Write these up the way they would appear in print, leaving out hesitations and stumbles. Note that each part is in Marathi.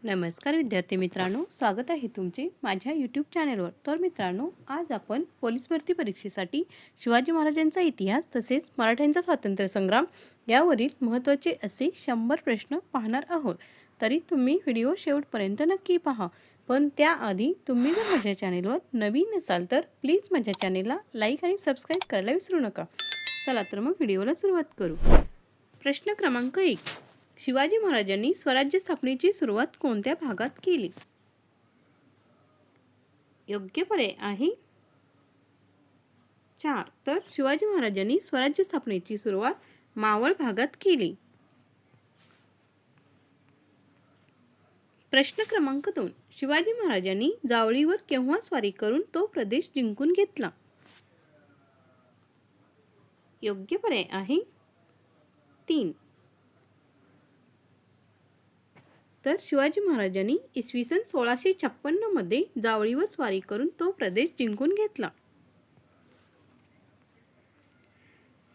नमस्कार विद्यार्थी मित्रांनो, स्वागत आहे तुमचे माझ्या यूट्यूब चॅनलवर. तर मित्रांनो, आज आपण पोलीस भरती परीक्षेसाठी शिवाजी महाराजांचा इतिहास तसेच मराठ्यांचा स्वातंत्र्य संग्राम यावरील महत्त्वाचे असे 100 प्रश्न पाहणार आहोत. तरी तुम्ही व्हिडिओ शेवटपर्यंत नक्की पहा. पण त्याआधी तुम्ही जर माझ्या चॅनलवर नवीन असाल तर प्लीज माझ्या चॅनलला लाईक आणि सबस्क्राईब करायला विसरू नका. चला तर मग व्हिडिओला सुरुवात करू. प्रश्न क्रमांक 1. शिवाजी महाराजांनी स्वराज्य स्थापनेची सुरुवात कोणत्या भागात केली? योग्य पर्याय आहे 4. तर शिवाजी महाराजांनी स्वराज्य स्थापनेची सुरुवात मावळ भागात केली. प्रश्न क्रमांक 2. शिवाजी महाराजांनी जावळीवर केव्हा स्वारी करून तो प्रदेश जिंकून घेतला? योग्य पर्याय आहे 3. तर शिवाजी महाराजांनी इसवी सन 1656 मध्ये जावळीवर स्वारी करून तो प्रदेश जिंकून घेतला.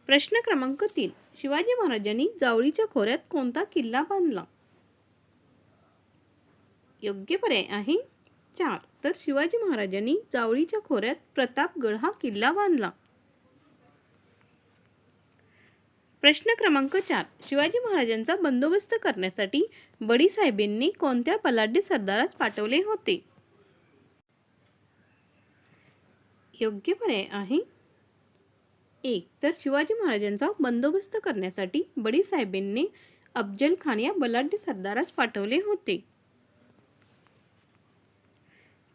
प्रश्न क्रमांक 3. शिवाजी महाराजांनी जावळीच्या खोऱ्यात कोणता किल्ला बांधला? योग्य पर्याय आहे 4. तर शिवाजी महाराजांनी जावळीच्या खोऱ्यात प्रतापगड हा किल्ला बांधला. प्रश्न क्रमांक 4. शिवाजी महाराजांचा बंदोबस्त करण्यासाठी बडीसाहेबांनी कोणत्या बलाढ्य सरदारास पाठवले होते? योग्य पर्याय आहे 1. तर शिवाजी महाराजांचा बंदोबस्त करण्यासाठी बडीसाहेबांनी अफजल खान या बलाढ्य सरदारास पाठवले होते.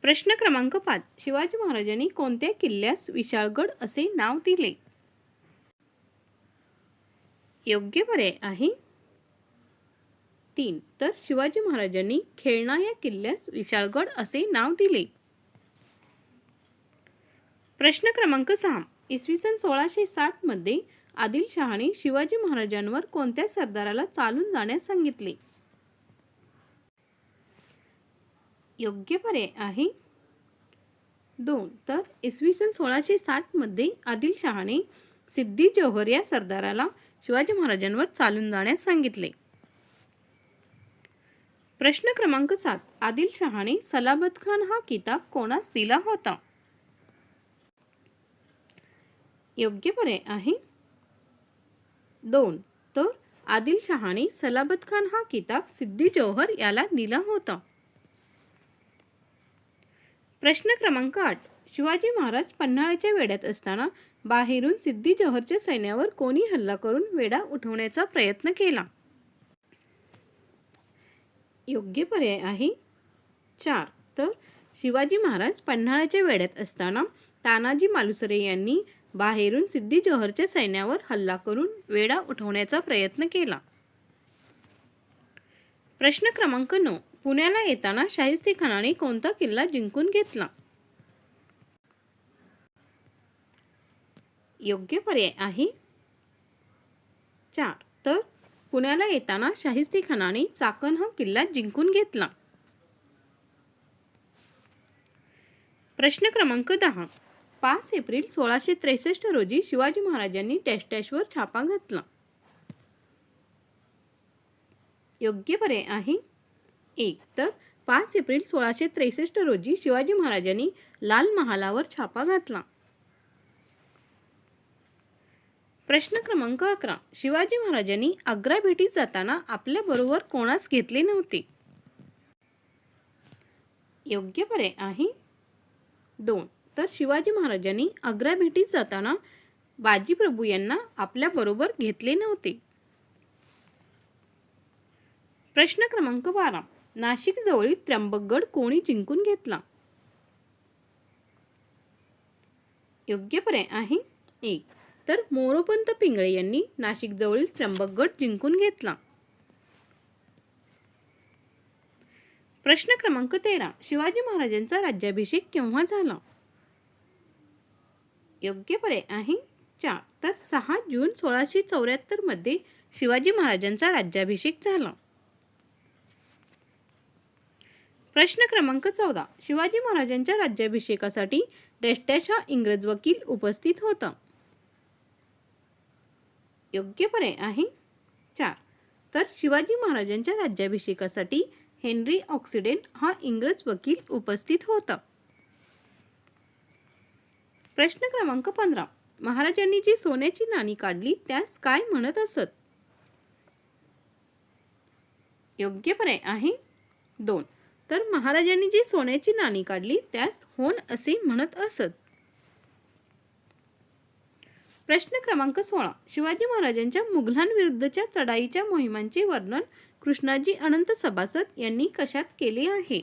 प्रश्न क्रमांक 5. शिवाजी महाराजांनी कोणत्या किल्ल्यास विशाळगड असे नाव दिले? योग्य पर्याय आहे 3. तर शिवाजी महाराजांनी खेळणा या किल्ल्यास विशाळगड असे नाव दिले. प्रश्न क्रमांक 6. इसवी सन 1660 मध्ये आदिलशहाने शिवाजी महाराजांवर कोणत्या सरदाराला चालून जाण्यास सांगितले? योग्य पर्याय आहे 2. तर इसवी सन 1660 मध्ये आदिलशहाने सिद्दी जोहर या सरदाराला शिवाजी महाराजांवर चालून जाण्यास सांगितले. प्रश्न क्रमांक 7. आदिलशहाने सलाबत खान हा किताब कोणास दिला होता? योग्य पर्याय आहे 2. तर आदिलशहाने सलाबत खान हा किताब सिद्दी जोहर याला दिला होता. प्रश्न क्रमांक 8. शिवाजी महाराज पन्हाळ्याच्या वेढ्यात असताना बाहेरून सिद्दी जोहरच्या सैन्यावर कोणी हल्ला करून वेढा उठवण्याचा प्रयत्न केला? योग्य पर्याय आहे 4. तर शिवाजी महाराज पन्हाळ्याच्या वेढ्यात असताना तानाजी मालुसरे यांनी बाहेरून सिद्दी जोहरच्या सैन्यावर हल्ला करून वेढा उठवण्याचा प्रयत्न केला. प्रश्न क्रमांक 9. पुण्याला येताना शाहिस्तेखानाने कोणता किल्ला जिंकून घेतला? योग्य पर्याय आहे 4. तर पुण्याला येताना शाहिस्तेखानाने चाकण हा किल्ला जिंकून घेतला. प्रश्न क्रमांक 10. 5 एप्रिल 1663 रोजी शिवाजी महाराजांनी डॅश डॅशवर छापा घातला. योग्य पर्याय आहे 1. तर 5 एप्रिल 1663 रोजी शिवाजी महाराजांनी लाल महालावर छापा घातला. प्रश्न क्रमांक 11. शिवाजी महाराजांनी आग्रा भेटीत जाताना आपल्या बरोबर कोणास घेतले नव्हते? योग्य पर्याय आहे 2. तर शिवाजी महाराजांनी आग्रा भेटीत जाताना बाजीप्रभू यांना आपल्या बरोबर घेतले नव्हते. प्रश्न क्रमांक 12. नाशिक जवळील त्र्यंबकगड कोणी जिंकून घेतला? योग्य पर्याय आहे 1. तर मोरोपंत पिंगळे यांनी नाशिक जवळील त्र्यंबकगड जिंकून घेतला. प्रश्न क्रमांक 13. शिवाजी महाराजांचा राज्याभिषेक केव्हा झाला? योग्य पर्याय आहे 4. तर 6 जून 1674 मध्ये शिवाजी महाराजांचा राज्याभिषेक झाला. प्रश्न क्रमांक 14. शिवाजी महाराजांच्या राज्याभिषेकासाठी डॅश डॅश हा इंग्रज वकील उपस्थित होता. योग्य पर्याय आहे 4. तर शिवाजी महाराजांच्या राज्याभिषेकासाठी हेनरी ऑक्सिडेंट हा इंग्रज वकील उपस्थित होता. प्रश्न क्रमांक 15. महाराजांनी जी सोन्याची नाणी काढली त्यास काय म्हणत असत? योग्य पर्याय आहे 2. तर महाराजांनी जी सोन्याची नाणी काढली त्यास होन असे म्हणत असत. प्रश्न क्रमांक 16. शिवाजी महाराजांच्या मुघलांविरुद्धच्या चढाईच्या मोहिमांचे वर्णन कृष्णाजी अनंत सभासद यांनी कशात केले आहे?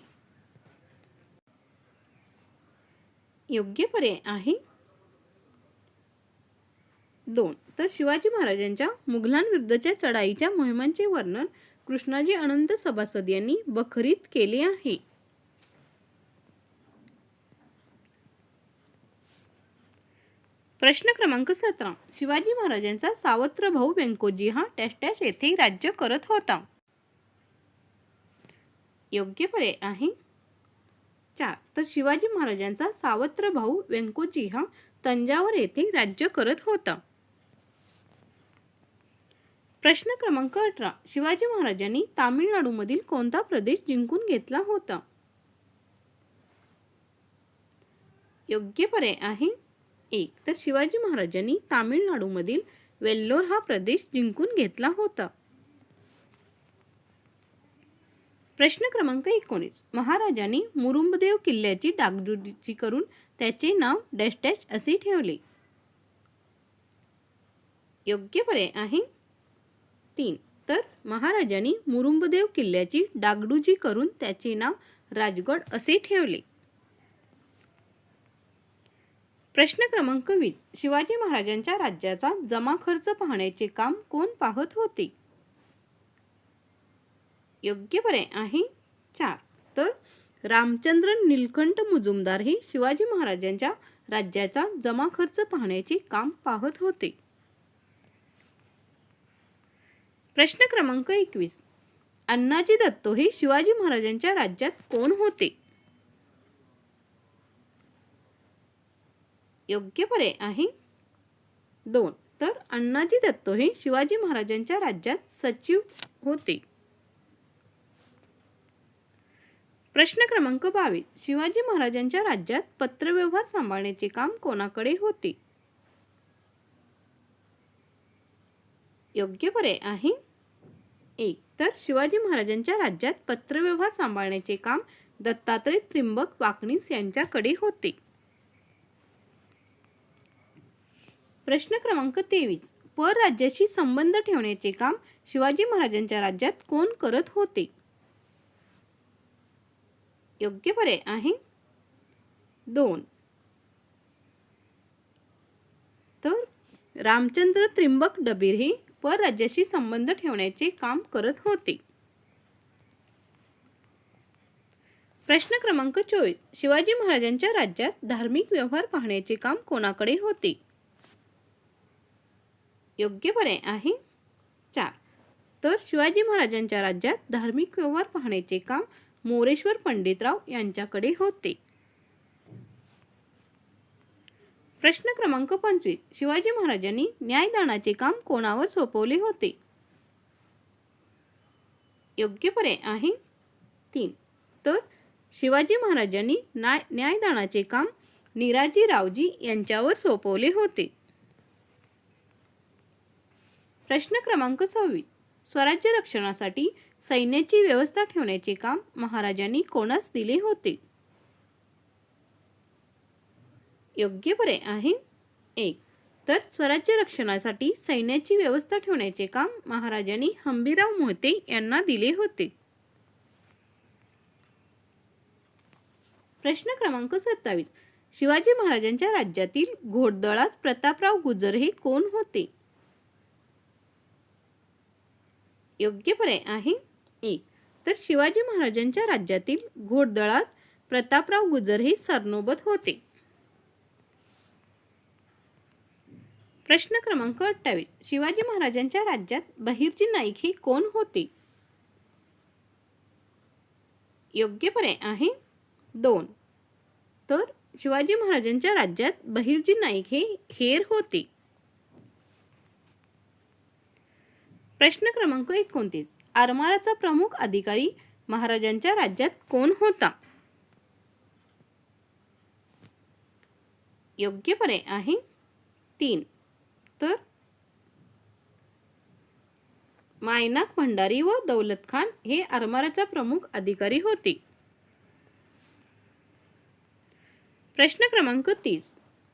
योग्य पर्याय आहे 2. तर शिवाजी महाराजांच्या मुघलांविरुद्धच्या चढाईच्या मोहिमांचे वर्णन कृष्णाजी अनंत सभासद यांनी बखरीत केले आहे. प्रश्न क्रमांक 17. शिवाजी महाराजांचा सावत्र भाऊ व्यंकोजी हा डॅश डॅश येथे राज्य करत होता. योग्य पर्याय आहे 4. तर शिवाजी महाराजांचा सावत्र भाऊ व्यंकोजी हा तंजावर येथे राज्य करत होता. प्रश्न क्रमांक 18. शिवाजी महाराजांनी तामिळनाडूमधील कोणता प्रदेश जिंकून घेतला होता? योग्य पर्याय आहे 1. तर शिवाजी महाराजांनी तामिळनाडूमधील वेल्लोर हा प्रदेश जिंकून घेतला होता. प्रश्न क्रमांक 19. महाराजांनी मुरुंबदेव किल्ल्याची डागडुजी करून त्याचे नाव डॅश डॅश असे ठेवले. योग्य पर्याय आहे 3. तर महाराजांनी मुरुंबदेव किल्ल्याची डागडुजी करून त्याचे नाव राजगड असे ठेवले. प्रश्न क्रमांक 20. शिवाजी महाराजांच्या राज्याचा जमा खर्च पाहण्याचे काम कोण पाहत होते? योग्य पर्याय आहे 4. तर रामचंद्र नीलकंठ मुजुमदार हे शिवाजी महाराजांच्या राज्याचा जमा खर्च पाहण्याचे काम पाहत होते. प्रश्न क्रमांक 21. अण्णाजी दत्तो हे शिवाजी महाराजांच्या राज्यात कोण होते? योग्य पर्याय आहे 2. तर अण्णाजी दत्तो हे शिवाजी महाराजांच्या राज्यात सचिव होते. प्रश्न क्रमांक 22. शिवाजी महाराजांच्या राज्यात पत्रव्यवहार सांभाळण्याचे काम कोणाकडे होते? योग्य पर्याय आहे 1. तर शिवाजी महाराजांच्या राज्यात पत्रव्यवहार सांभाळण्याचे काम दत्तात्रय त्रिंबक वाकनीस यांच्याकडे होते. प्रश्न क्रमांक 23. परराज्याशी संबंध ठेवण्याचे काम शिवाजी महाराजांच्या राज्यात कोण करत होते? योग्य पर्याय आहे 2. तर रामचंद्र त्रिंबक डबीर हे परराज्याशी संबंध ठेवण्याचे काम करत होते. प्रश्न क्रमांक 24. शिवाजी महाराजांच्या राज्यात धार्मिक व्यवहार पाहण्याचे काम कोणाकडे होते? योग्य पर्याय आहे 4. तर शिवाजी महाराजांच्या राज्यात धार्मिक व्यवहार पाहण्याचे काम मोरेश्वर पंडितराव यांच्याकडे होते. प्रश्न क्रमांक 25. शिवाजी महाराजांनी न्यायदानाचे काम कोणावर सोपवले होते? योग्य पर्याय आहे 3. तर शिवाजी महाराजांनी न्यायदानाचे काम निराजी रावजी यांच्यावर सोपवले होते. प्रश्न क्रमांक 26. स्वराज्य रक्षणासाठी सैन्याची व्यवस्था ठेवण्याचे काम महाराजांनी कोणास दिले होते? योग्य पर्याय आहे 1. तर स्वराज्य रक्षणासाठी सैन्याची व्यवस्था ठेवण्याचे काम महाराजांनी हंबीरराव मोहिते यांना दिले होते. प्रश्न क्रमांक 27. शिवाजी महाराजांच्या राज्यातील घोडदळात प्रतापराव गुजर हे कोण होते? योग्य पर्याय आहे 1. तर शिवाजी महाराजांच्या राज्यातील घोडदळात प्रतापराव गुजर हे सरनोबत होते. प्रश्न क्रमांक 28. शिवाजी महाराजांच्या राज्यात बहिर्जी नाईक हे कोण होते? योग्य पर्याय आहे 2. तर शिवाजी महाराजांच्या राज्यात बहिर्जी नाईक हे हेर होते. प्रश्न क्रमांक 29. आरमाराचा प्रमुख अधिकारी महाराजांच्या राज्यात कोण होता? योग्य पर्याय आहे 3. तर मायनाक भंडारी व दौलत खान हे आरमाराचा प्रमुख अधिकारी होते. प्रश्न क्रमांक 30.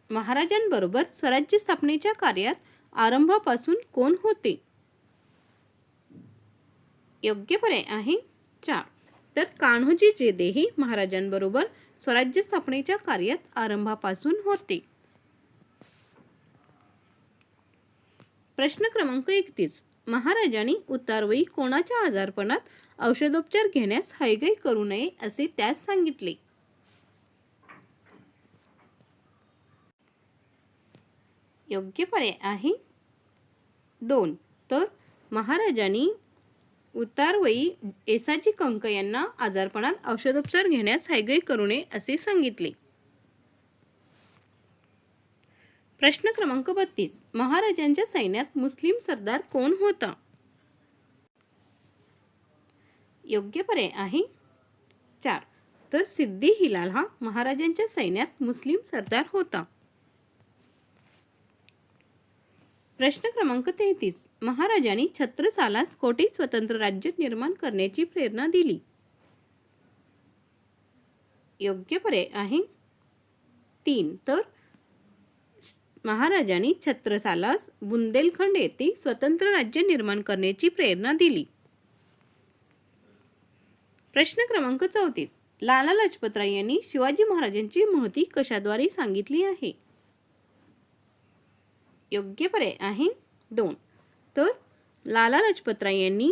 महाराजांबरोबर स्वराज्य स्थापनेच्या कार्यात आरंभापासून कोण होते? योग्य पर्याय आहे 4. तर कान्होजी जेदे हे महाराजांबरोबर स्वराज्य स्थापनेच्या कार्यात आरंभापासून होते. प्रश्न क्रमांक 31. महाराजांनी उतारवयी कोणाच्या आजारपणात औषधोपचार घेण्यास हयगय करू नये असे त्यास सांगितले? योग्य पर्याय आहे 2. तर महाराजांनी उतारवयी येसाजी कंक यांना आजारपणात औषधोपचार घेण्यास हयगय करू नये असे सांगितले. प्रश्न क्रमांक 32. महाराजांच्या सैन्यात मुस्लिम सरदार कोण होता? योग्य पर्याय आहे 4. तर सिद्दी हिलाल हा महाराजांच्या सैन्यात मुस्लिम सरदार होता. प्रश्न क्रमांक 33. महाराजांनी छत्रसालास कोठे स्वतंत्र राज्य निर्माण करण्याची प्रेरणा दिली? योग्य पर्याय आहे 3. तर महाराजांनी छत्रसालास बुंदेलखंड येथे स्वतंत्र राज्य निर्माण करण्याची प्रेरणा दिली. प्रश्न क्रमांक 34. लाला लजपतराय यांनी शिवाजी महाराजांची महती कशाद्वारे सांगितली आहे? योग्य पर्याय आहे 2. तर लाला लजपतराय यांनी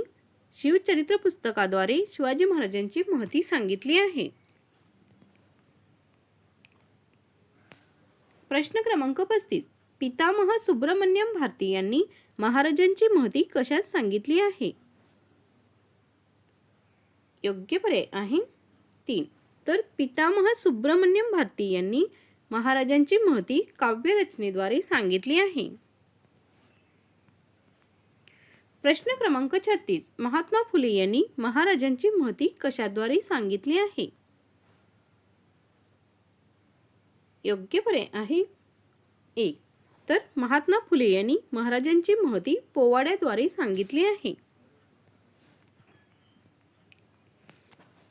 शिवचरित्र पुस्तकाद्वारे शिवाजी महाराजांची महती सांगितली आहे. प्रश्न क्रमांक 35. पितामह सुब्रमण्यम भारती यांनी महाराजांची महती कशात सांगितली आहे? योग्य पर्याय आहे 3. तर पितामह सुब्रमण्यम भारती यांनी महाराजांची महती काव्यरचनेद्वारे सांगितली आहे. प्रश्न क्रमांक 36. महात्मा फुले यांनी महाराजांची महती कशाद्वारे सांगितली आहे? योग्य पर्याय आहे 1. तर महात्मा फुले यांनी महाराजांची महती पोवाड्याद्वारे सांगितली आहे.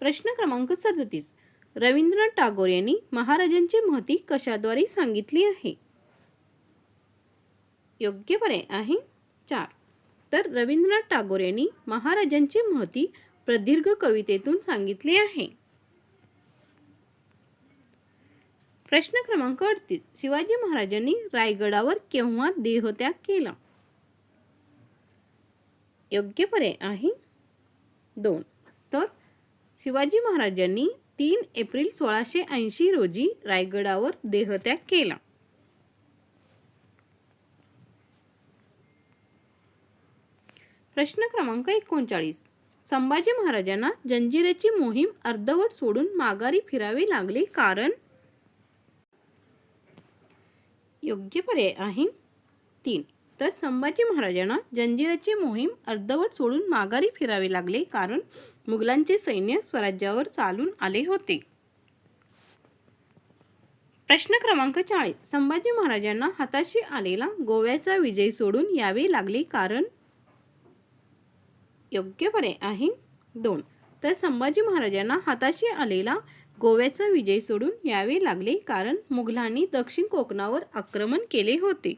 प्रश्न क्रमांक 37. रवींद्रनाथ टागोर यांनी महाराजांची महती कशाद्वारे सांगितली आहे? योग्य पर्याय आहे 4. तर रवींद्रनाथ टागोर यांनी महाराजांची महती प्रदीर्घ कवितेतून सांगितली आहे. प्रश्न क्रमांक 38. शिवाजी महाराजांनी रायगडावर केव्हा देहत्याग केला? योग्य पर्याय आहे 2. तर शिवाजी महाराजांनी 3 एप्रिल 1680 रोजी रायगडावर देहत्याग केला. प्रश्न क्रमांक 39. संभाजी महाराजांना जंजिऱ्याची मोहीम अर्धवट सोडून माघारी फिरावे लागले कारण? योग्य पर्याय आहे 3. तर संभाजी महाराजांना जंजिऱ्याची मोहीम अर्धवट सोडून माघारी फिरावे लागले कारण मुघलांचे सैन्य स्वराज्यावर चालून आले होते. प्रश्न क्रमांक 40. संभाजी महाराजांना हाताशी आलेला गोव्याचा विजय सोडून यावे लागले कारण? योग्य पर्याय आहे 2. तर संभाजी महाराजांना हाताशी आलेला गोव्याचा विजय सोडून यावे लागले कारण मुघलांनी दक्षिण कोकणावर आक्रमण केले होते.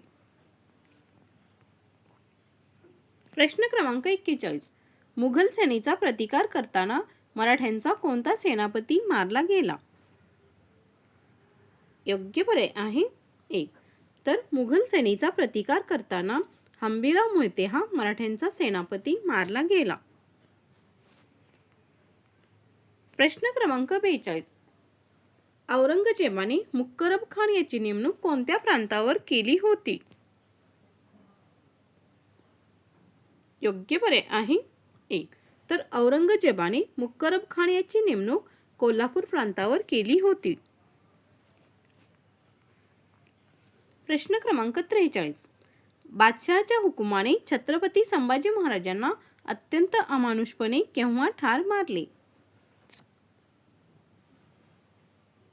प्रश्न क्रमांक 41. मुघल सेनेचा प्रतिकार करताना मराठ्यांचा कोणता सेनापती मारला गेला? योग्य पर्याय आहे 1. तर मुघल सेनेचा प्रतिकार करताना हंबीरराव मोहिते हा मराठ्यांचा सेनापती मारला गेला. प्रश्न क्रमांक 42. औरंगजेबाने मुक्करब खान याची नेमणूक कोणत्या प्रांतावर केली होती? योग्य पर्याय आहे 1. तर औरंगजेबाने मुक्करब खान याची नेमणूक कोल्हापूर प्रांतावर केली होती. प्रश्न क्रमांक 43. बादशहाच्या हुकुमाने छत्रपती संभाजी महाराजांना अत्यंत अमानुषपणे केव्हा ठार मारले?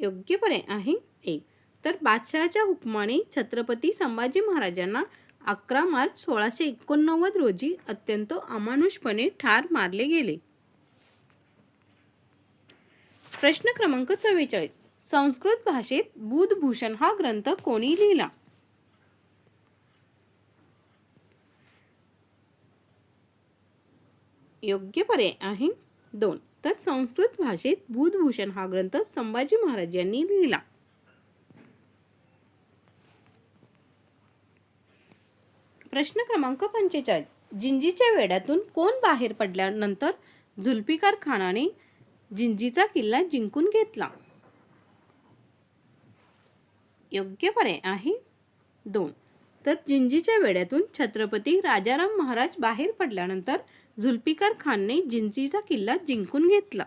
योग्य पर्याय आहे 1. तर बादशहाच्या हुकमाने छत्रपती संभाजी महाराजांना 11 मार्च 1689 रोजी अत्यंत अमानुषपणे ठार मारले गेले. प्रश्न क्रमांक 44. संस्कृत भाषेत बुधभूषण हा ग्रंथ कोणी लिहिला? योग्य पर्याय आहे 2. तर संस्कृत भाषेत बुधभूषण हा ग्रंथ संभाजी महाराज यांनी लिहिला. प्रश्न क्रमांक 45. जिंजीच्या वेढ्यातून कोण बाहेर पडल्यानंतर जुल्फिकार खानाने जिंजीचा किल्ला जिंकून घेतला? योग्य पर्याय आहे 2. तर जिंजीच्या वेढ्यातून छत्रपती राजाराम महाराज बाहेर पडल्यानंतर जुल्फिकार खानने जिंजीचा किल्ला जिंकून घेतला.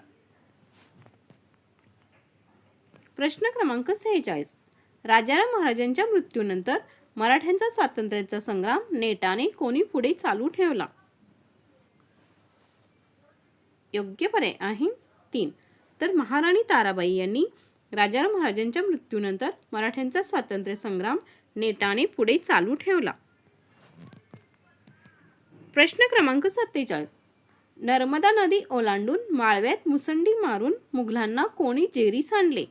प्रश्न क्रमांक 46. राजाराम महाराजांच्या मृत्यूनंतर मराठ्यांचा स्वातंत्र्याचा संग्राम नेटाने कोणी पुढे चालू ठेवला? योग्य पर्याय आहे 3. तर महाराणी ताराबाई यांनी राजाराम महाराजांच्या मृत्यूनंतर मराठ्यांचा स्वातंत्र्य संग्राम नेटाने पुढे चालू ठेवला. प्रश्न क्रमांक 47. नर्मदा नदी ओलांडून माळव्यात मुसंडी मारून मुघलांना कोणी जेरी सांडले?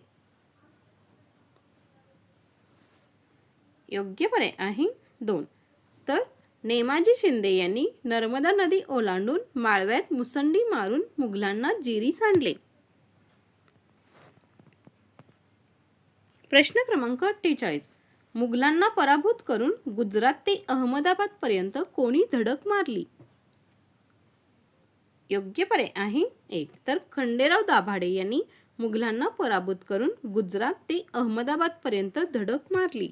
योग्य पर्याय आहे 2. तर नेमाजी शिंदे यांनी नर्मदा नदी ओलांडून माळव्यात मुसंडी मारून मुघलांना जेरी सांडले. प्रश्न क्रमांक 48. मुघलांना पराभूत करून गुजरात ते अहमदाबाद पर्यंत कोणी धडक मारली? योग्य पर्याय आहे 1. तर खंडेराव दाभाडे यांनी मुघलांना पराभूत करून गुजरात ते अहमदाबाद पर्यंत धडक मारली.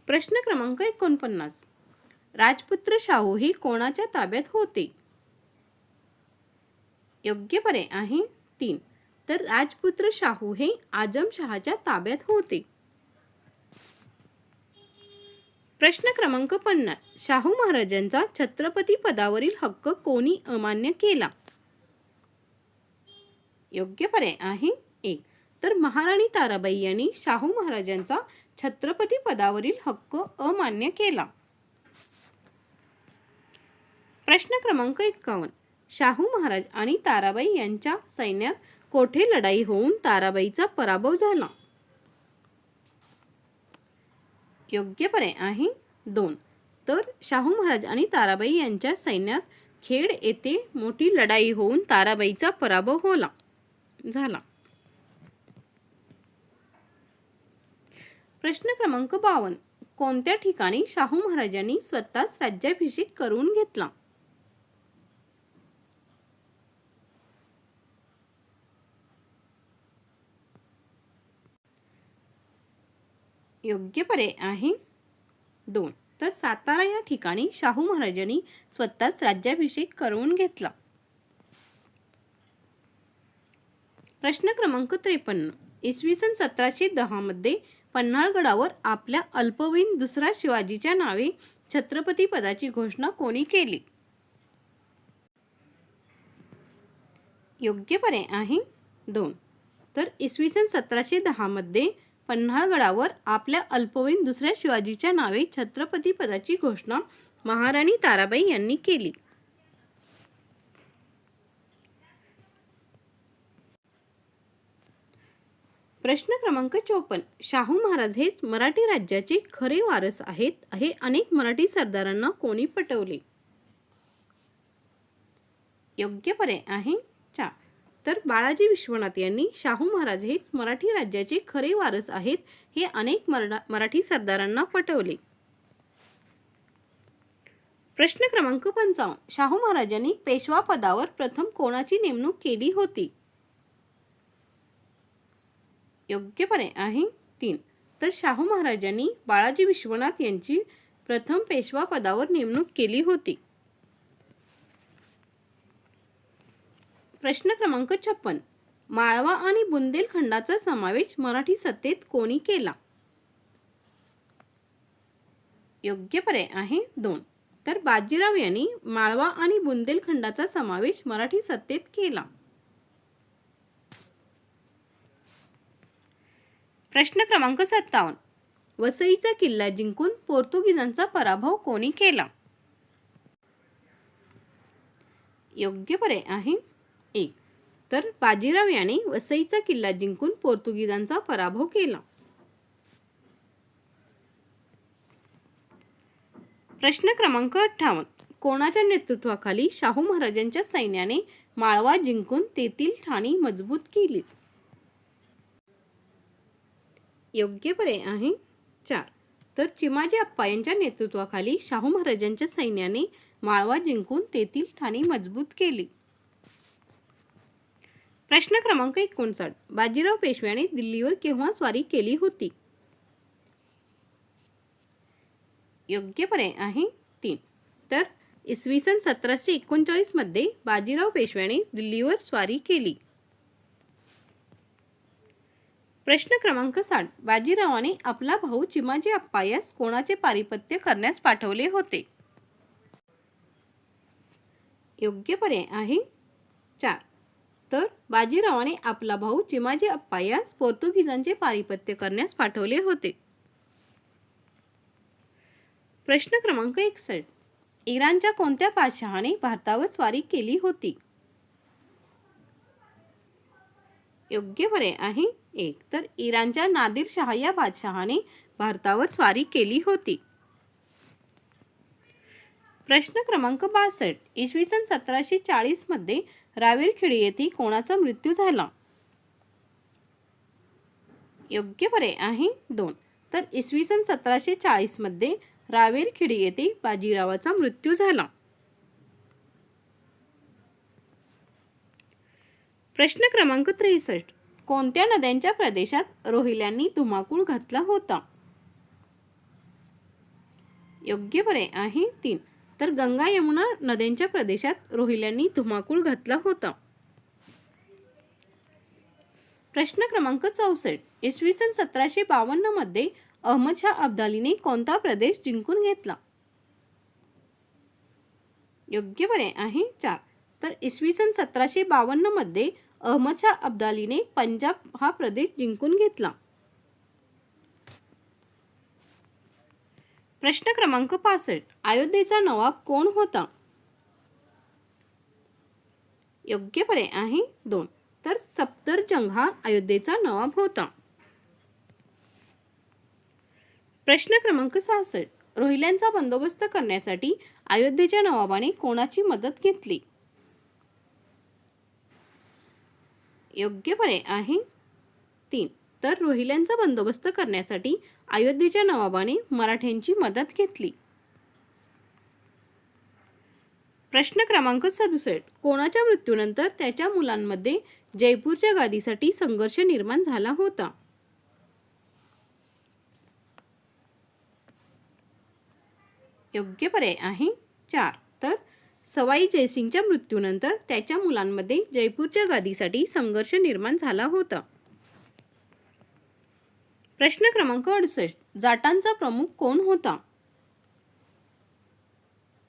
प्रश्न क्रमांक 49. राजपुत्र शाहू हे कोणाच्या ताब्यात होते? योग्य पर्याय आहे 3. तर राजपुत्र शाहू हे आजमशहाच्या ताब्यात होते. प्रश्न क्रमांक 50. शाहू महाराजांचा छत्रपती पदावरील हक्क कोणी अमान्य केला? योग्य पर्याय आहे 1. तर महाराणी ताराबाई यांनी शाहू महाराजांचा छत्रपती पदावरील हक्क अमान्य केला. प्रश्न क्रमांक 51. शाहू महाराज आणि ताराबाई यांच्या सैन्यात कोठे लढाई होऊन ताराबाईचा पराभव झाला? योग्य पर्याय आहे 2. तर शाहू महाराज आणि ताराबाई यांच्या सैन्यात खेड येथे मोठी लढाई होऊन ताराबाईचा पराभव झाला. प्रश्न क्रमांक 52. कोणत्या ठिकाणी शाहू महाराजांनी स्वतःच राज्याभिषेक करून घेतला? योग्य पर्याय आहे 2. तर सातारा या ठिकाणी शाहू महाराजांनी स्वतःच राज्याभिषेक करून घेतला. प्रश्न क्रमांक 53. इसवी सन 1710 मध्ये पन्हाळगडावर आपल्या अल्पवयीन दुसरा शिवाजीच्या नावे छत्रपती पदाची घोषणा कोणी केली? योग्य पर्याय आहे 2. तर इसवी सन 1710 मध्ये पन्हाळगडावर आपल्या अल्पवयीन दुसऱ्या शिवाजीच्या नावे छत्रपती पदाची घोषणा महाराणी ताराबाई यांनी केली. प्रश्न क्रमांक 54. शाहू महाराज हेच मराठी राज्याचे खरे वारस आहेत हे अनेक मराठी सरदारांना कोणी पटवले? योग्य पर्याय आहे 4. तर बाळाजी विश्वनाथ यांनी शाहू महाराज हेच मराठी राज्याचे खरे वारस आहेत हे अनेक मराठी सरदारांना पटवले. प्रश्न क्रमांक 55. शाहू महाराजांनी पेशवा पदावर प्रथम कोणाची नेमणूक केली होती? योग्य पर्याय आहे 3. तर शाहू महाराजांनी बाळाजी विश्वनाथ यांची प्रथम पेशवा पदावर नेमणूक केली होती. प्रश्न क्रमांक 56. माळवा आणि बुंदेलखंडाचा समावेश मराठी सत्तेत कोणी केला? योग्य पर्याय आहे 2. तर बाजीराव यांनी माळवा आणि बुंदेलखंडाचा समावेश मराठी सत्तेत केला. प्रश्न क्रमांक 57. वसईचा किल्ला जिंकून पोर्तुगीजांचा पराभव कोणी केला? योग्य पर्याय आहे 1. तर बाजीराव याने वसईचा किल्ला जिंकून पोर्तुगीजांचा पराभव केला. प्रश्न क्रमांक 58. कोणाच्या नेतृत्वाखाली शाहू महाराजांच्या सैन्याने माळवा जिंकून तेथील ठाणी मजबूत केली? योग्य पर्याय आहे 4. तर चिमाजी अप्पा यांच्या नेतृत्वाखाली शाहू महाराजांच्या सैन्याने माळवा जिंकून तेथील ठाणी मजबूत केली. प्रश्न क्रमांक 59. बाजीराव पेशव्याने दिल्लीवर केव्हा स्वारी केली होती? योग्य पर्याय आहे 3. तर इसवी सन 1739 मध्ये बाजीराव पेशव्याने दिल्लीवर स्वारी केली. प्रश्न क्रमांक 60. बाजीरावाने आपला भाऊ चिमाजी अप्पा यास कोणाचे पारिपत्य करण्यास पाठवले होते? योग्य पर्याय आहे 4. तर बाजीरावाने आपला भाऊ चिमाजी अप्पा यास पोर्तुगीजांचे पारिपत्य करण्यास पाठवले होते. प्रश्न क्रमांक 61. इराणच्या कोणत्या बादशहाने भारतावर स्वारी केली होती? योग्य पर्याय आहे 1. तर इराणच्या नादिर शाह या बादशहाने भारतावर स्वारी केली होती. प्रश्न क्रमांक 62. इसवी सन 1740 मध्ये रावेरखेडी येथे कोणाचा मृत्यू झाला? योग्य पर्याय आहे 2. तर इसवी सन 1740 मध्ये रावेरखेडी येथे बाजीरावाचा मृत्यू झाला. प्रश्न क्रमांक 63. कोणत्या नद्यांच्या प्रदेशात रोहिल्यांनी धुमाकूळ घातला होता? योग्य पर्याय आहे 3. तर गंगा यमुना नद्यांच्या प्रदेशात रोहिल्यांनी धुमाकूळ घातला होता. प्रश्न क्रमांक 64. इसवी सन 1752 मध्ये अहमदशाह अब्दालीने कोणता प्रदेश जिंकून घेतला? योग्य पर्याय आहे 4. तर इसवी सन 1752 मध्ये अहमदशाह अब्दालीने पंजाब हा प्रदेश जिंकून घेतला. प्रश्न क्रमांक 65. अयोध्येचा नवाब कोण होता? योग्य पर्याय आहे 2. तर सफदरजंग हा अयोध्येचा नवाब होता. प्रश्न क्रमांक 66. रोहिल्यांचा बंदोबस्त करण्यासाठी अयोध्येच्या नवाबाने कोणाची मदत घेतली? योग्य पर्याय आहे 3. तर रोहिल्यांचा बंदोबस्त करण्यासाठी अयोध्येच्या नवाबाने मराठ्यांची मदत घेतली. प्रश्न क्रमांक 67. कोणाच्या मृत्यूनंतर त्याच्या मुलांमध्ये जयपूरच्या गादीसाठी संघर्ष निर्माण झाला होता? योग्य पर्याय आहे 4. तर सवाई जयसिंगच्या मृत्यूनंतर त्याच्या मुलांमध्ये जयपूरच्या गादीसाठी संघर्ष निर्माण झाला होता. प्रश्न क्रमांक 68. जाटांचा प्रमुख कोण होता?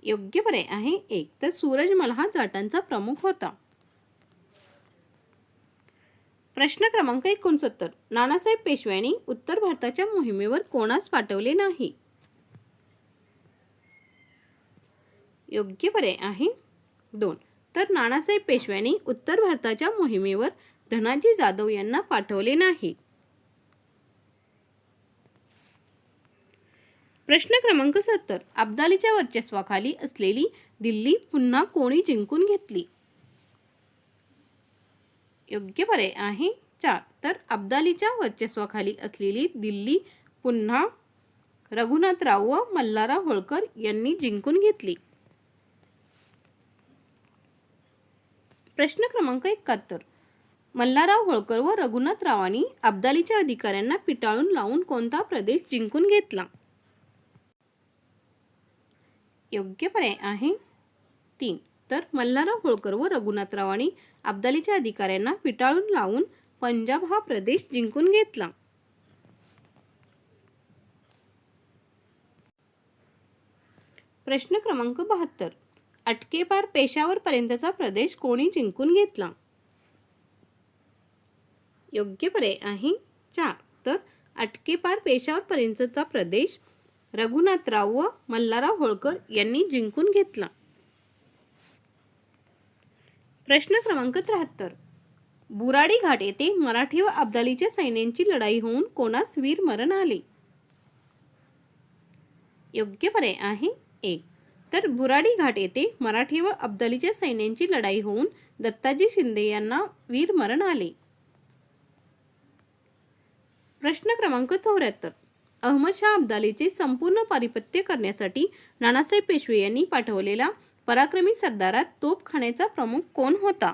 योग्य पर्याय आहे 1. तर सूरजमल हा जाटांचा प्रमुख होता. प्रश्न क्रमांक 69. नानासाहेब पेशव्यांनी उत्तर भारताच्या मोहिमेवर कोणास पाठवले नाही? योग्य पर्याय आहे 2. तर नानासाहेब पेशव्यांनी उत्तर भारताच्या मोहिमेवर धनाजी जाधव यांना पाठवले नाही. प्रश्न क्रमांक 70. अब्दालीच्या वर्चस्वाखाली असलेली दिल्ली पुन्हा कोणी जिंकून घेतली? योग्य पर्याय आहे 4. तर अब्दालीच्या वर्चस्वाखाली असलेली दिल्ली पुन्हा रघुनाथराव व मल्हारराव होळकर यांनी जिंकून घेतली. प्रश्न क्रमांक 71. मल्हारराव होळकर व रघुनाथरावांनी अब्दालीच्या अधिकाऱ्यांना पिटाळून लावून कोणता प्रदेश जिंकून घेतला? योग्य पर्याय आहे 3. तर मल्हारराव होळकर व रघुनाथरावांनी अब्दालीच्या अधिकाऱ्यांना पिटाळून लावून पंजाब हा प्रदेश जिंकून घेतला. प्रश्न क्रमांक 72. अटकेपार पेशावर पर्यंतचा प्रदेश कोणी जिंकून घेतला? योग्य पर्याय आहे 4. तर अटकेपार पेशावरपर्यंतचा प्रदेश रघुनाथराव व मल्हारराव होळकर यांनी जिंकून घेतला. प्रश्न क्रमांक 73. बुराडी घाट येथे मराठी व अब्दालीच्या सैन्यांची लढाई होऊन कोणास वीरमरण आले? योग्य पर्याय आहे 1. तर बुराडी घाट येथे मराठी व अब्दालीच्या सैन्यांची लढाई होऊन दत्ताजी शिंदे यांना वीरमरण आले. प्रश्न क्रमांक 74. अहमदशाह अब्दालीचे संपूर्ण पारिपत्य करण्यासाठी नानासाहेब पेशवे यांनी पाठवलेला पराक्रमी सरदारात तोफखान्याचा प्रमुख कोण होता?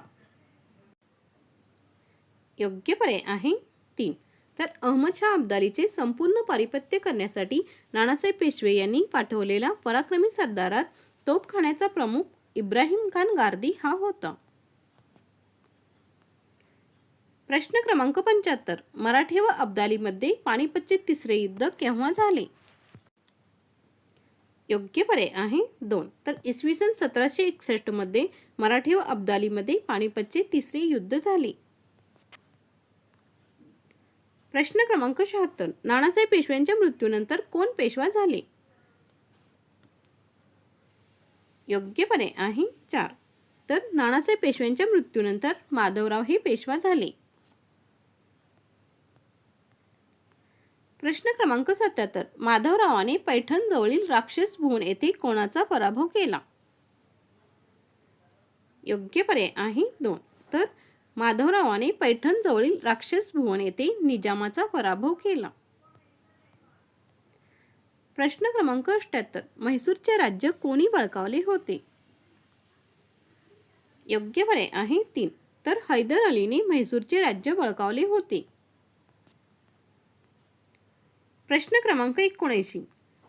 योग्य पर्याय आहे 3. तर अहमदशाह अब्दालीचे संपूर्ण पारिपत्य करण्यासाठी नानासाहेब पेशवे यांनी पाठवलेला पराक्रमी सरदारात तोफखान्याचा प्रमुख इब्राहिम खान गारदी हा होता. प्रश्न क्रमांक 75. मराठे व अब्दालीमध्ये पानिपतचे तिसरे युद्ध केव्हा झाले? योग्य पर्याय आहे 2. तर इसवी सन 1761 मध्ये मराठे व अब्दालीमध्ये पानिपतचे तिसरे युद्ध झाले. प्रश्न क्रमांक 76. नानासाहेब पेशव्यांच्या मृत्यूनंतर कोण पेशवा झाले? योग्य पर्याय आहे 4. तर नानासाहेब पेशव्यांच्या मृत्यूनंतर माधवराव हे पेशवा झाले. प्रश्न क्रमांक 77. माधवरावाने पैठण जवळील राक्षस भुवन येथे कोणाचा पराभव केला? योग्य पर्याय आहे 2. तर माधवरावाने पैठण जवळील राक्षस भुवन येथे निजामाचा पराभव केला. प्रश्न क्रमांक 78. म्हैसूरचे राज्य कोणी बळकावले होते? योग्य पर्याय आहे 3. तर हैदर अलीने म्हैसूरचे राज्य बळकावले होते. प्रश्न क्रमांक 79.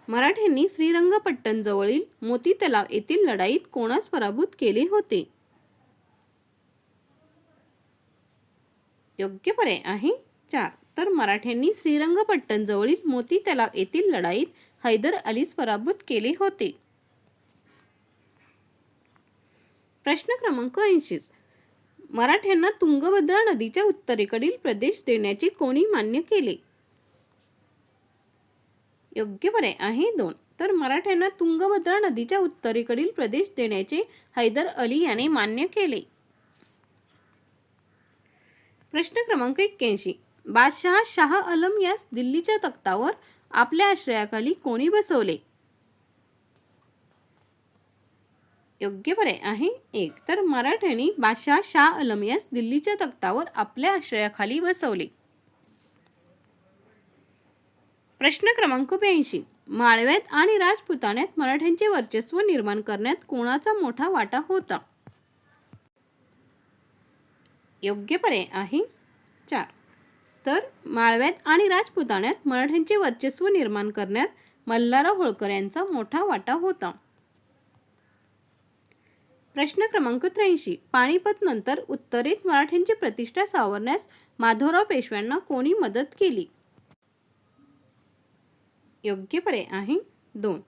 मराठ्यांनी श्रीरंगपट्टण जवळील मोती तलाव येथील लढाईत कोणास पराभूत केले होते? योग्य पर्याय आहे 4. तर मराठ्यांनी श्रीरंगपट्टण जवळील मोती तलाव येथील लढाईत हैदर अलीस पराभूत केले होते. प्रश्न क्रमांक 80. मराठ्यांना तुंगभद्रा नदीच्या उत्तरेकडील प्रदेश देण्याचे कोणी मान्य केले? योग्य पर्याय आहे 2. तर मराठ्यांना तुंगभद्रा नदीच्या उत्तरेकडील प्रदेश देण्याचे हैदर अली याने मान्य केले. प्रश्न क्रमांक 81. बादशहा शाह आलम यास दिल्लीच्या तख्तावर आपल्या आश्रयाखाली कोणी बसवले? योग्य पर्याय आहे 1. तर मराठ्यांनी बादशहा शाह आलम यास दिल्लीच्या तख्तावर आपल्या आश्रयाखाली बसवले. प्रश्न क्रमांक 82. माळव्यात आणि राजपुतान्यात मराठ्यांचे वर्चस्व निर्माण करण्यात कोणाचा मोठा वाटा होता? योग्य पर्याय आहे 4. तर माळव्यात आणि राजपुतान्यात मराठ्यांचे वर्चस्व निर्माण करण्यात मल्हारराव होळकर यांचा मोठा वाटा होता. प्रश्न क्रमांक 83. पानिपत नंतर उत्तरेत मराठ्यांची प्रतिष्ठा सावरण्यास माधवराव पेशव्यांना कोणी मदत केली? योग्य पर्याय आहे 2.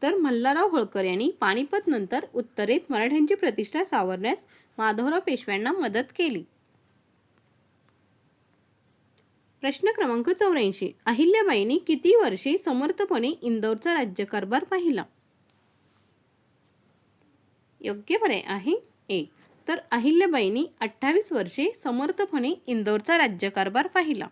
तर मल्हारराव होळकर यांनी पानिपत नंतर उत्तरेत मराठ्यांची प्रतिष्ठा सावरण्यास माधवराव पेशव्यांना मदत केली. प्रश्न क्रमांक 84. अहिल्याबाईंनी किती वर्षे समर्थपणे इंदौरचा राज्यकारभार पाहिला? योग्य पर्याय आहे 1. तर अहिल्याबाईंनी 28 वर्षे समर्थपणे इंदौरचा राज्यकारभार पाहिला.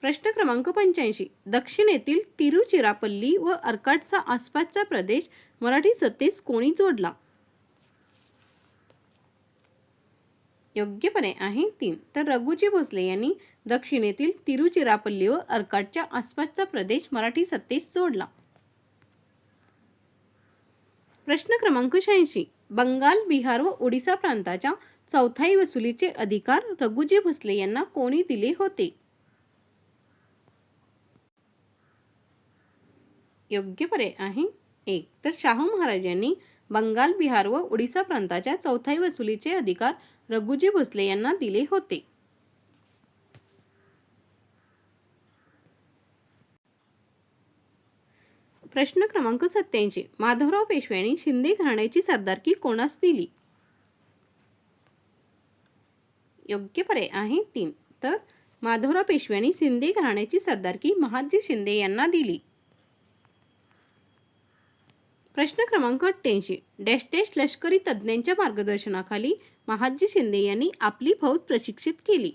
प्रश्न क्रमांक 85. दक्षिणेतील तिरुचिरापल्ली व अर्काटचा आसपासचा प्रदेश मराठी सत्तेस कोणी जोडला? योग्य पर्याय आहे 3. तर रघुजी भोसले यांनी दक्षिणेतील तिरुचिरापल्ली व अर्काटच्या आसपासचा प्रदेश मराठी सत्तेस जोडला. प्रश्न क्रमांक 86. बंगाल, बिहार व ओडिसा प्रांताच्या चौथाई वसुलीचे अधिकार रघुजी भोसले यांना कोणी दिले होते? योग्य पर्याय आहे 1. तर शाहू महाराज यांनी बंगाल, बिहार व ओडिसा प्रांताच्या चौथाई वसुलीचे अधिकार रघुजी भोसले यांना दिले होते. प्रश्न क्रमांक 87. माधवराव पेशव्यांनी शिंदे घराण्याची सरदारकी कोणास दिली? योग्य पर्याय आहे 3. तर माधवराव पेशव्यांनी शिंदे घराण्याची सरदारकी महादजी शिंदे यांना दिली? प्रश्न क्रमांक 88. डॅश डॅश लष्करी तज्ज्ञांच्या मार्गदर्शनाखाली महादजी शिंदे यांनी आपली फौज प्रशिक्षित केली?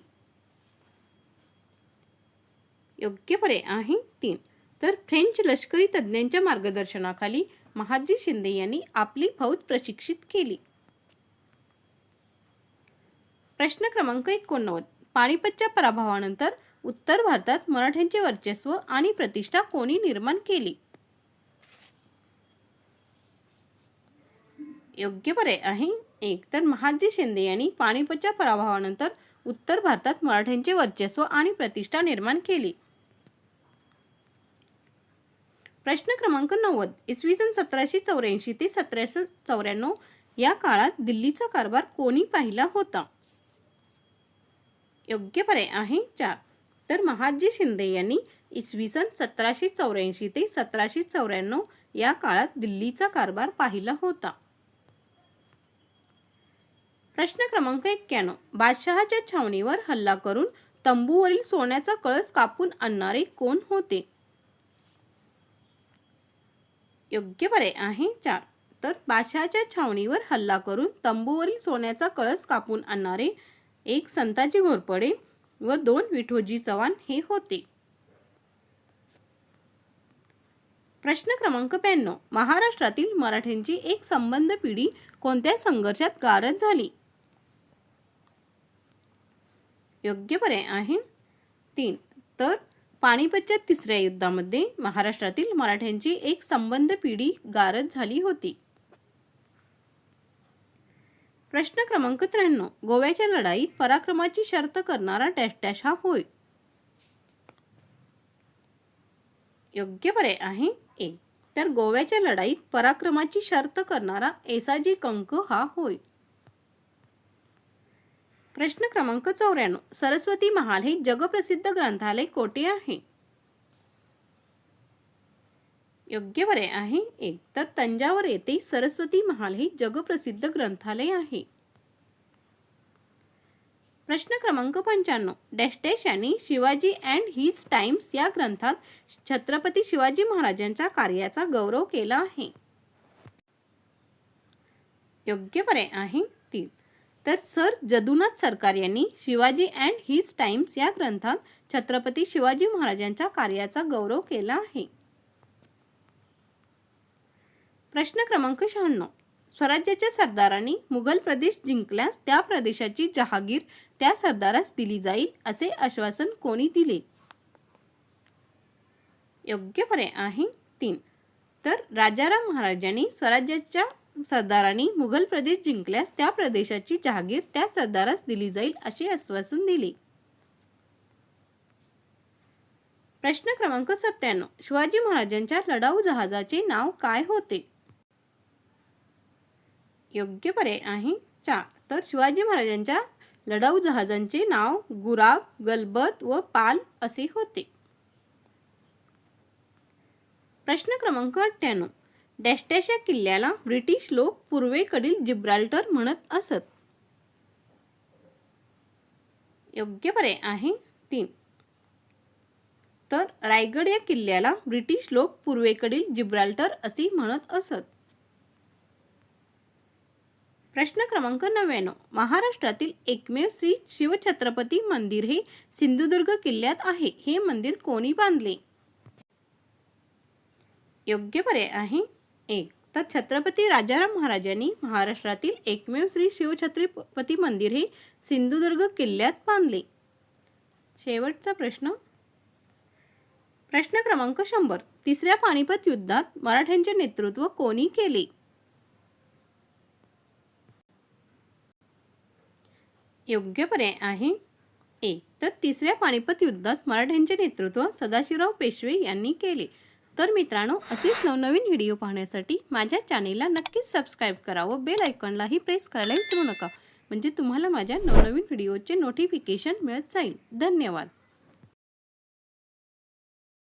योग्य पर्याय आहे 3. तर फ्रेंच लष्करी तज्ज्ञांच्या मार्गदर्शनाखाली महादजी शिंदे यांनी आपली फौज प्रशिक्षित केली. प्रश्न क्रमांक 89. पानिपतच्या पराभवानंतर उत्तर भारतात मराठ्यांचे वर्चस्व आणि प्रतिष्ठा कोणी निर्माण केली? योग्य पर्याय आहे 1. तर महादजी शिंदे यांनी पानिपतच्या पराभवानंतर उत्तर भारतात मराठ्यांचे वर्चस्व आणि प्रतिष्ठा निर्माण केली. प्रश्न क्रमांक 90. इसवी सन 1784 ते 1794 या काळात दिल्लीचा कारभार कोणी पाहिला होता? योग्य पर्याय आहे 4. तर महादजी शिंदे यांनी इसवी सन 1784 ते 1794 या काळात दिल्लीचा कारभार पाहिला होता. प्रश्न क्रमांक 91. बादशहाच्या छावणीवर हल्ला करून तंबूवरील सोन्याचा कळस कापून आणणारे कोण होते? योग्य पर्याय आहे 4. तर बादशहाच्या छावणीवर हल्ला करून तंबूवरील सोन्याचा कळस कापून आणणारे 1 संताजी घोरपडे व 2 विठोजी चव्हाण हे होते. प्रश्न क्रमांक 92. महाराष्ट्रातील मराठ्यांची एक संबंध पिढी कोणत्या संघर्षात गारद झाली? योग्य पर्याय आहे 3. तर पानिपतच्या तिसऱ्या युद्धामध्ये महाराष्ट्रातील मराठ्यांची एक संबंध पिढी गारद झाली होती. प्रश्न क्रमांक 93. गोव्याच्या लढाईत पराक्रमाची शर्त करणारा डॅश डॅश हा होय? योग्य पर्याय आहे 1. तर गोव्याच्या लढाईत पराक्रमाची शर्त करणारा एसाजी कंक हा होय. प्रश्न क्रमांक 94. सरस्वती महाल हे जगप्रसिद्ध ग्रंथालय कोठे आहे? योग्य पर्याय आहे 1. तर तंजावर येथे सरस्वती महाल हे जगप्रसिद्ध ग्रंथालय आहे. प्रश्न क्रमांक 95. डॅश डॅश यांनी शिवाजी अँड हिज टाइम्स या ग्रंथात छत्रपती शिवाजी महाराजांच्या कार्याचा गौरव केला आहे? योग्य पर्याय आहे 3. तर सर जदुनाथ सरकार यांनी शिवाजी अँड हिज टाइम्स या ग्रंथात छत्रपती शिवाजी महाराजांच्या कार्याचा गौरव केला आहे. प्रश्न क्रमांक 96. स्वराज्याच्या सरदारांनी मुघल प्रदेश जिंकल्यास त्या प्रदेशाची जहागीर त्या सरदारास दिली जाईल असे आश्वासन कोणी दिले? योग्य पर्याय आहे 3. तर राजाराम महाराजांनी स्वराज्याच्या सरदारांनी मुघल प्रदेश जिंकल्यास त्या प्रदेशाची जहागीर त्या सरदारास दिली जाईल असे आश्वासन दिले. प्रश्न क्रमांक 97. शिवाजी महाराजांच्या लढाऊ जहाजाचे नाव काय होते? योग्य पर्याय आहे 4. तर शिवाजी महाराजांच्या लढाऊ जहाजांचे नाव गुराब, गलबत व पाल असे होते. प्रश्न क्रमांक 98. डॅश डॅश या किल्ल्याला ब्रिटिश लोक पूर्वेकडील जिब्राल्टर म्हणत असत? योग्य पर्याय आहे 3. तर रायगड या किल्ल्याला ब्रिटिश लोक पूर्वेकडील जिब्राल्टर असे म्हणत असत. प्रश्न क्रमांक 99. महाराष्ट्रातील एकमेव श्री शिवछत्रपती मंदिर हे सिंधुदुर्ग किल्ल्यात आहे. हे मंदिर कोणी बांधले? योग्य पर्याय आहे 1. तर छत्रपती राजाराम महाराजांनी महाराष्ट्रातील एकमेव श्री शिवछत्रपती मंदिर हे सिंधुदुर्ग किल्ल्यात बांधले. शेवटचा प्रश्न. प्रश्न क्रमांक 100. तिसऱ्या पानिपत युद्धात मराठ्यांचे नेतृत्व कोणी केले? योग्य पर्याय आहे 1. तर तिसऱ्या पानिपत युद्धात मराठ्यांचे नेतृत्व सदाशिवराव पेशवे यांनी केले. तर मित्रांनो, असेच नवनवीन व्हिडिओ पाहण्यासाठी माझ्या चॅनेलला नक्कीच सबस्क्राईब करा व बेल आयकॉनलाही प्रेस करायला विसरू नका, म्हणजे तुम्हाला माझ्या नवनवीन व्हिडिओचे नोटिफिकेशन मिळत जाईल. धन्यवाद.